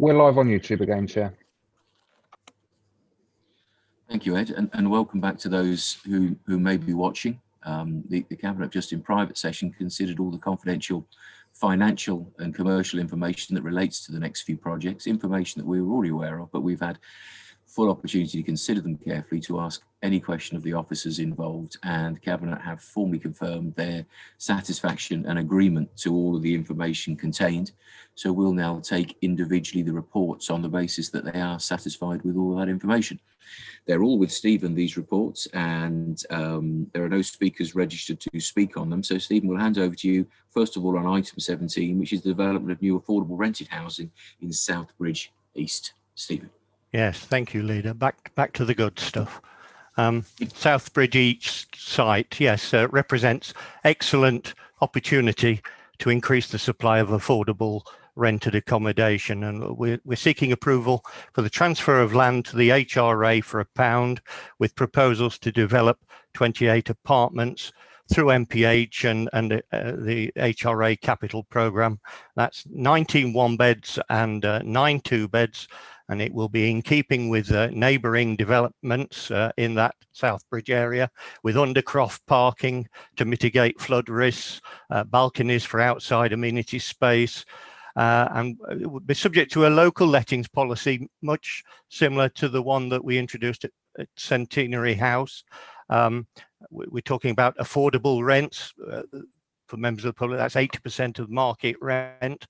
We're live on YouTube again, Chair. Thank you, Ed, and welcome back to those who may be watching. The Cabinet, just in private session, considered all the confidential financial and commercial information that relates to the next few projects, information that we were already aware of, but we've had full opportunity to consider them carefully, to ask any question of the officers involved, and Cabinet have formally confirmed their satisfaction and agreement to all of the information contained. So we'll now take individually the reports on the basis that they are satisfied with all of that information. They're all with Stephen, these reports, and there are no speakers registered to speak on them. So Stephen, we'll hand over to you, first of all, on item 17, which is the development of new affordable rented housing in Southbridge East. Stephen. Yes, thank you, Leader. Back to the good stuff. Southbridge East site, yes, represents excellent opportunity to increase the supply of affordable rented accommodation, and we're seeking approval for the transfer of land to the HRA for £1, with proposals to develop 28 apartments through MPH and the HRA capital programme. That's 19 one-beds and 9 two-beds, and it will be in keeping with neighbouring developments in that Southbridge area, with undercroft parking to mitigate flood risks, balconies for outside amenity space, and it would be subject to a local lettings policy, much similar to the one that we introduced at Centenary House. We're talking about affordable rents for members of the public. That's 80% of market rent,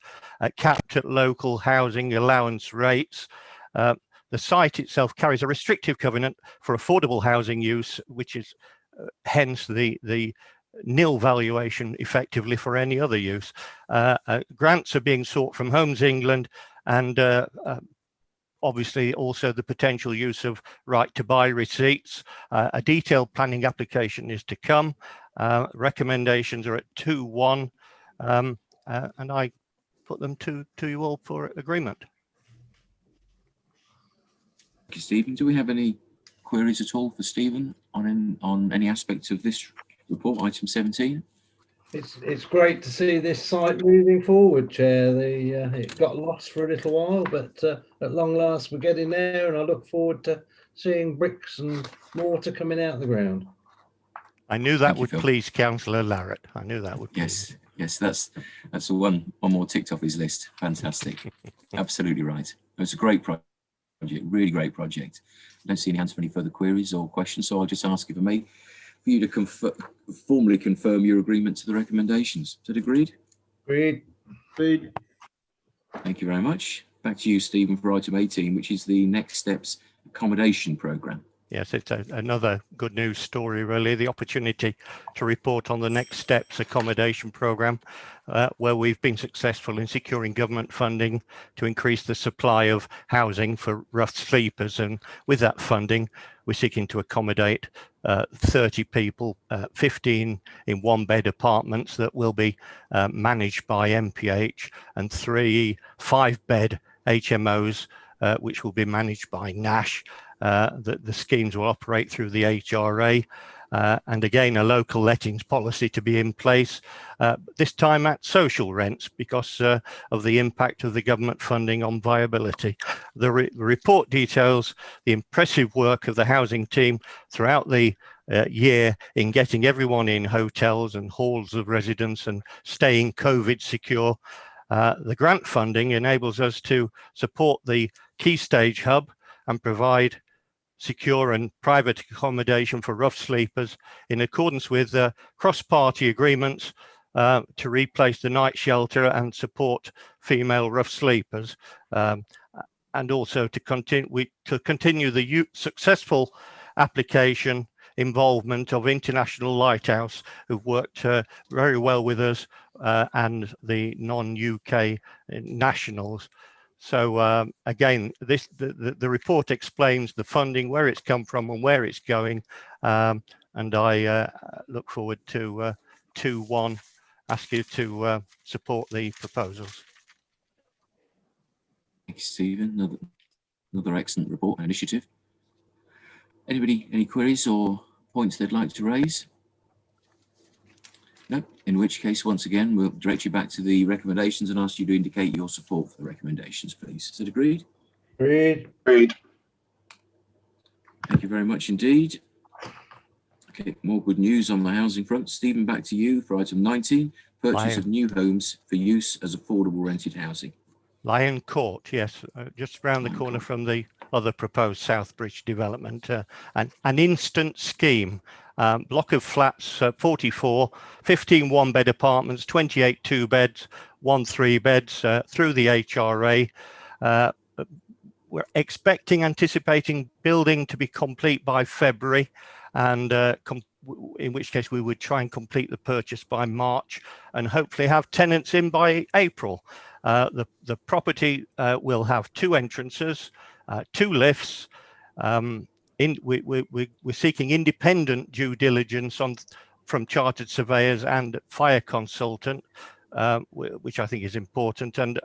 capped at local housing allowance rates. The site itself carries a restrictive covenant for affordable housing use, which is hence the nil valuation effectively for any other use. Grants are being sought from Homes England, and obviously also the potential use of right to buy receipts. A detailed planning application is to come. Recommendations are at 2-1, and I put them to you all for agreement. Thank you, Stephen. Do we have any queries at all for Stephen on any aspects of this report, item 17? It's great to see this site moving forward, Chair. It got lost for a little while, but at long last we're getting there, and I look forward to seeing bricks and mortar coming out of the ground. I knew that would please Councillor Larratt. I knew that would please. Yes, that's the one more ticked off his list. Fantastic. Absolutely right. It's a great project, really great project. I don't see any hands for any further queries or questions, so I'll just ask, if I may, for you to formally confirm your agreement to the recommendations. Is that agreed? Agreed. Thank you very much. Back to you, Stephen, for item 18, which is the Next Steps accommodation programme. Yes, it's another good news story, really. The opportunity to report on the Next Steps accommodation programme, where we've been successful in securing government funding to increase the supply of housing for rough sleepers. And with that funding, we're seeking to accommodate 30 people, 15 in one-bed apartments that will be managed by MPH, and 3 5-bed HMOs, which will be managed by Nash. The schemes will operate through the HRA, and again a local lettings policy to be in place, this time at social rents, because of the impact of the government funding on viability. The report details the impressive work of the housing team throughout the year in getting everyone in hotels and halls of residence and staying COVID secure. The grant funding enables us to support the Key Stage Hub and provide secure and private accommodation for rough sleepers in accordance with cross-party agreements to replace the night shelter and support female rough sleepers, and also to continue the successful application involvement of International Lighthouse, who've worked very well with us, and the non-UK nationals. So again, the report explains the funding, where it's come from and where it's going, and I look forward to 2-1, ask you to support the proposals. Thank you, Stephen. Another excellent report and initiative. Anybody, any queries or points they'd like to raise? No? In which case, once again, we'll direct you back to the recommendations and ask you to indicate your support for the recommendations, please. Is that agreed? Agreed. Agreed. Thank you very much indeed. Okay, more good news on the housing front. Stephen, back to you for item 19, purchase of new homes for use as affordable rented housing. Lion Court, yes, just round the Lion corner Court. from the other proposed Southbridge development. An instant scheme, block of flats, 44, 15 one-bed apartments, 28 two-beds, 1 3-beds through the HRA. We're anticipating building to be complete by February, and in which case we would try and complete the purchase by March and hopefully have tenants in by April. The property will have 2 entrances, 2 lifts. We're seeking independent due diligence from chartered surveyors and fire consultant, which I think is important, and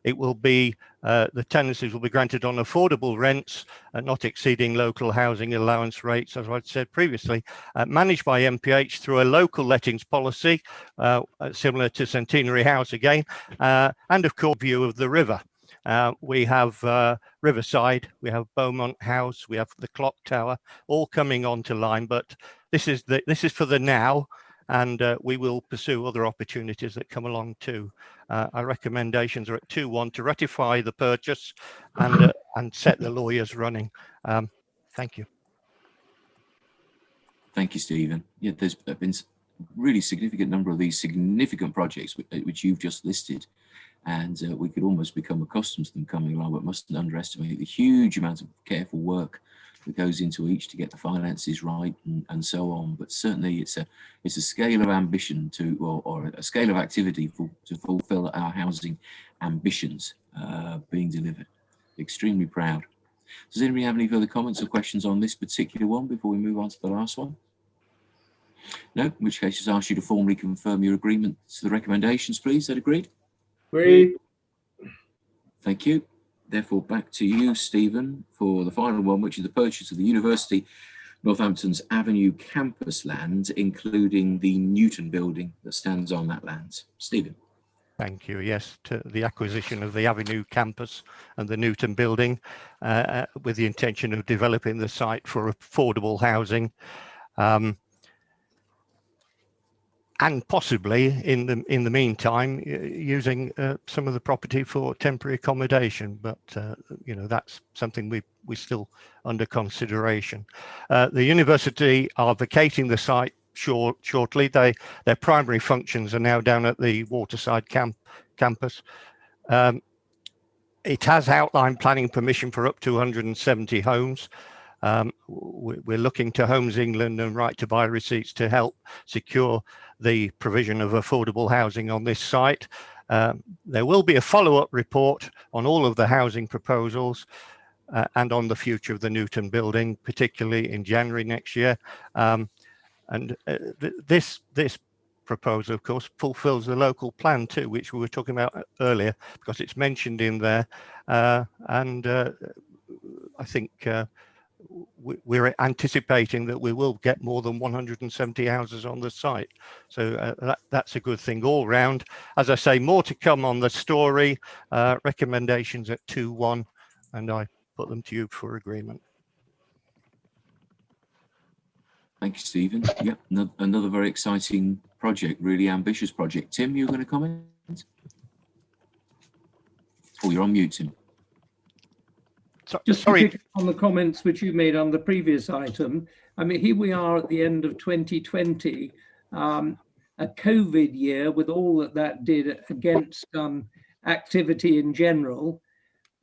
it will be the tenancies will be granted on affordable rents, not exceeding local housing allowance rates, as I'd said previously, managed by MPH through a local lettings policy, similar to Centenary House again, and of course view of the river. We have Riverside, we have Beaumont House, we have the Clock Tower, all coming onto line, but this is for the now. And we will pursue other opportunities that come along too. Our recommendations are at 2-1 to ratify the purchase and set the lawyers running. Thank you. Thank you, Stephen. Yeah, there's been really significant number of these significant projects which you've just listed, and we could almost become accustomed to them coming along, but mustn't underestimate the huge amount of careful work that goes into each to get the finances right and so on. But certainly it's a scale of ambition or a scale of activity to fulfill our housing ambitions being delivered. Extremely proud. Does anybody have any further comments or questions on this particular one before we move on to the last one? No, in which case just ask you to formally confirm your agreement to the recommendations, please. Is that agreed? Agreed. Thank you. Therefore, back to you, Stephen, for the final one, which is the purchase of the University Northampton's Avenue campus land, including the Newton building that stands on that land. Stephen. Thank you. Yes, to the acquisition of the Avenue campus and the Newton building, with the intention of developing the site for affordable housing. And possibly in the meantime using some of the property for temporary accommodation, but you know, that's something we still under consideration. The university are vacating the site shortly. Their primary functions are now down at the Waterside campus. It has outline planning permission for up to 170 homes. We're looking to Homes England and Right to Buy receipts to help secure the provision of affordable housing on this site. There will be a follow-up report on all of the housing proposals and on the future of the Newton building, particularly in January next year. This proposal, of course, fulfills the local plan too, which we were talking about earlier, because it's mentioned in there. I think we're anticipating that we will get more than 170 houses on the site. So that's a good thing all round. As I say, more to come on the story. Recommendations at 2-1, and I put them to you for agreement. Thank you, Stephen. Yep, another very exciting project, really ambitious project. Tim, you're going to comment? Oh, you're on mute, Tim. Just sorry. to pick up on the comments which you made on the previous item, I mean, here we are at the end of 2020, a COVID year with all that did against activity in general.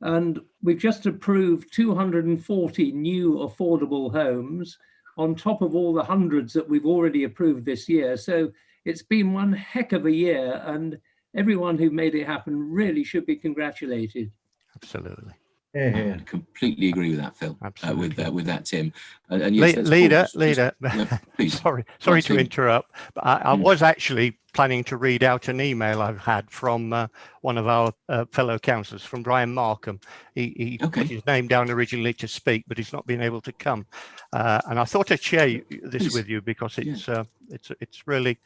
And we've just approved 240 new affordable homes on top of all the hundreds that we've already approved this year. So it's been one heck of a year, and everyone who made it happen really should be congratulated. Absolutely. Yeah. I completely agree with that, Phil. Absolutely. With that, Tim. And yes, let's Leader, pause. Yeah, please. sorry to Stephen. interrupt, but I was actually planning to read out an email I've had from one of our fellow councillors, from Brian Markham. He Okay. put his name down originally to speak, but he's not been able to come. And I thought I'd share this Please. with you because it's really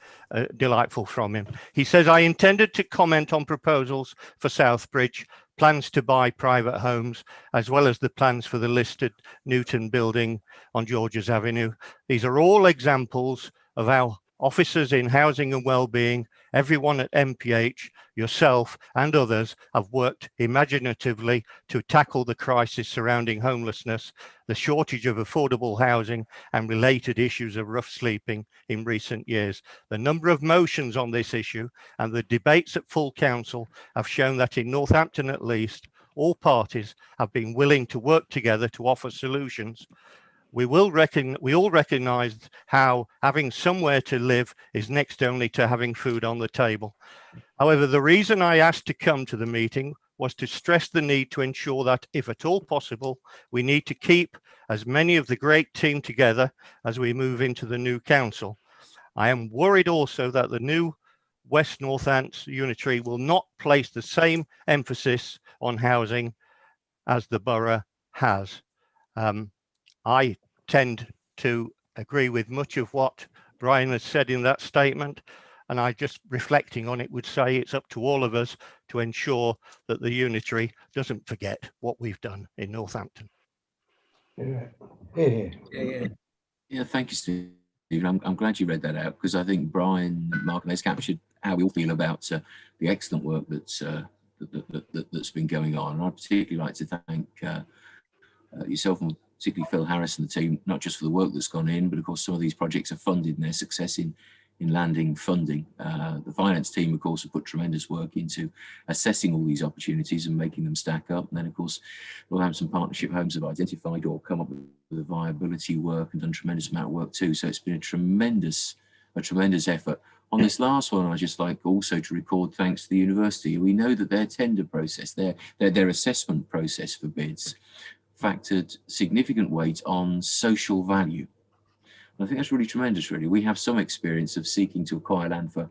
delightful from him. He says, I intended to comment on proposals for Southbridge, plans to buy private homes, as well as the plans for the listed Newton building on Georges Avenue. These are all examples of how officers in housing and well-being, everyone at MPH, yourself and others have worked imaginatively to tackle the crisis surrounding homelessness, the shortage of affordable housing and related issues of rough sleeping in recent years. The number of motions on this issue and the debates at full council have shown that in Northampton at least, all parties have been willing to work together to offer solutions. We all recognise how having somewhere to live is next only to having food on the table. However, the reason I asked to come to the meeting was to stress the need to ensure that, if at all possible, we need to keep as many of the great team together as we move into the new council. I am worried also that the new West Northants Unitary will not place the same emphasis on housing as the borough has. I tend to agree with much of what Brian has said in that statement, and I just reflecting on it would say it's up to all of us to ensure that the Unitary doesn't forget what we've done in Northampton. Yeah, thank you, Stephen. I'm glad you read that out, because I think Brian Markham has captured how we all feel about the excellent work that's been going on. And I'd particularly like to thank yourself and particularly Phil Harris and the team, not just for the work that's gone in, but of course some of these projects are funded and their success in landing funding. The finance team, of course, have put tremendous work into assessing all these opportunities and making them stack up. And then, of course, Northampton Partnership Homes have identified or come up with the viability work and done a tremendous amount of work too. So it's been a tremendous effort. On this last one, I'd just like also to record thanks to the university. We know that their tender process, their assessment process for bids, factored significant weight on social value. And I think that's really tremendous, really. We have some experience of seeking to acquire land for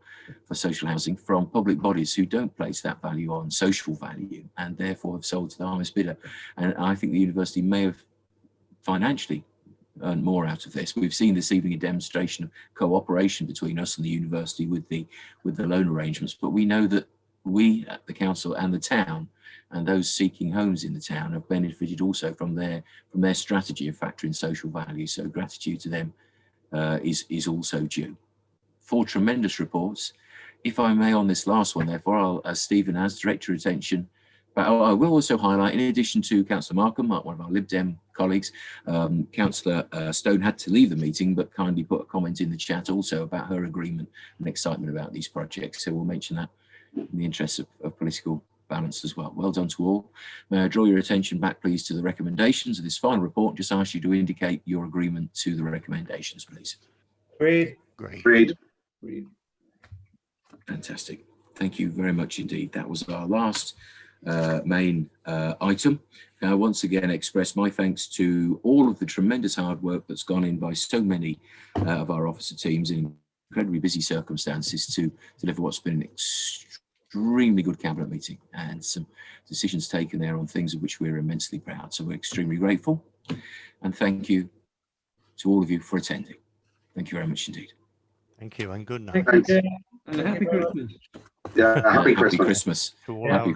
social housing from public bodies who don't place that value on social value and therefore have sold to the highest bidder. And I think the university may have financially earned more out of this. We've seen this evening a demonstration of cooperation between us and the university with the loan arrangements, but we know that we at the council and the town and those seeking homes in the town have benefited also from their strategy of factoring social value. So gratitude to them is also due. 4 tremendous reports. If I may, on this last one, therefore, as Stephen has direct your attention, but I will also highlight, in addition to Councillor Markham, one of our Lib Dem colleagues, Councillor Stone had to leave the meeting, but kindly put a comment in the chat also about her agreement and excitement about these projects. So we'll mention that in the interest of political balance as well. Well done to all. May I draw your attention back, please, to the recommendations of this final report. Just ask you to indicate your agreement to the recommendations, please. Agreed. Great. Fantastic. Thank you very much indeed. That was our last main item. I once again express my thanks to all of the tremendous hard work that's gone in by so many of our officer teams in incredibly busy circumstances to deliver what's been an extremely good cabinet meeting and some decisions taken there on things of which we're immensely proud. So we're extremely grateful, and thank you to all of you for attending. Thank you very much indeed. Thank you and good night. Thank you. And happy Christmas. Yeah, happy Happy Christmas. Christmas. To all Happy our